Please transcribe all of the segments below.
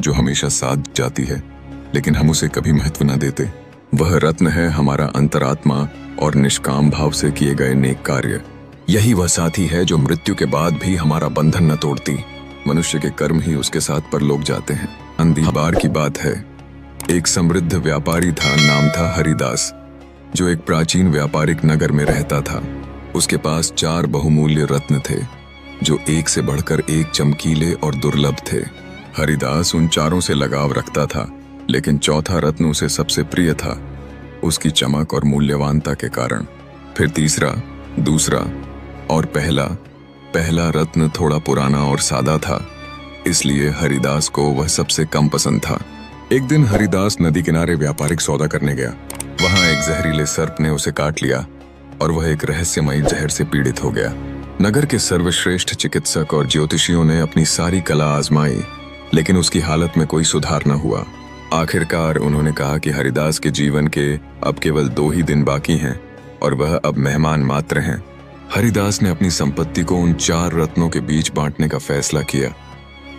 जो हमेशा साथ जाती है, लेकिन हम उसे कभी महत्व न देते। वह रत्न है हमारा अंतरात्मा और निष्काम भाव से किए गए नेक कार्य। यही वह साथी है जो मृत्यु के बाद भी हमारा बंधन न तोड़ती। मनुष्य के कर्म ही उसके साथ परलोक जाते हैं। अंधी बार की बात है, एक समृद्ध व्यापारी था, नाम था हरिदास, जो एक प्राचीन व्यापारिक नगर में रहता था। उसके पास 4 बहुमूल्य रत्न थे, जो एक से बढ़कर एक चमकीले और दुर्लभ थे। हरिदास उन चारों से लगाव रखता था, लेकिन चौथा रत्न उसे सबसे प्रिय था, उसकी चमक और मूल्यवानता के कारण। फिर तीसरा, दूसरा और पहला रत्न थोड़ा पुराना और सादा था, इसलिए हरिदास को वह सबसे कम पसंद था। एक दिन हरिदास नदी किनारे व्यापारिक सौदा करने गया। वहां एक जहरीले सर्प ने उसे काट लिया और वह एक रहस्यमयी जहर से पीड़ित हो गया। नगर के सर्वश्रेष्ठ चिकित्सक और ज्योतिषियों ने अपनी सारी कला आजमाई, लेकिन उसकी हालत में कोई सुधार न हुआ। आखिरकार उन्होंने कहा कि हरिदास के जीवन के अब केवल 2 ही दिन बाकी हैं और वह अब मेहमान मात्र हैं। हरिदास ने अपनी संपत्ति को उन 4 रत्नों के बीच बांटने का फैसला किया,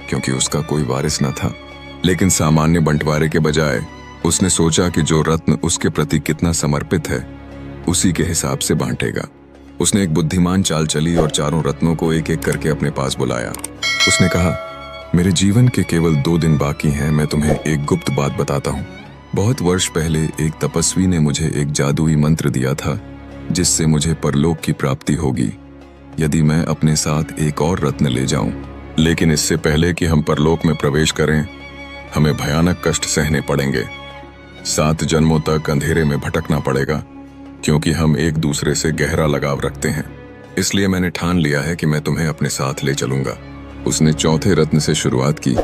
क्योंकि उसका कोई वारिस न था। लेकिन सामान्य बंटवारे के बजाय उसने सोचा कि जो रत्न उसके प्रति कितना समर्पित है, उसी के हिसाब से बांटेगा। उसने एक बुद्धिमान चाल चली और 4 रत्नों को एक एक करके अपने पास बुलाया। उसने कहा, मेरे जीवन के केवल 2 दिन बाकी हैं, मैं तुम्हें एक गुप्त बात बताता हूँ। बहुत वर्ष पहले एक तपस्वी ने मुझे एक जादुई मंत्र दिया था, जिससे मुझे परलोक की प्राप्ति होगी यदि मैं अपने साथ एक और रत्न ले जाऊं। लेकिन इससे पहले कि हम परलोक में प्रवेश करें, हमें भयानक कष्ट सहने पड़ेंगे। 7 जन्मों तक अंधेरे में भटकना पड़ेगा, क्योंकि हम एक दूसरे से गहरा लगाव रखते हैं। इसलिए मैंने ठान लिया है कि मैं तुम्हें अपने साथ ले चलूंगा। उसने चौथे रत्न से शुरुआत की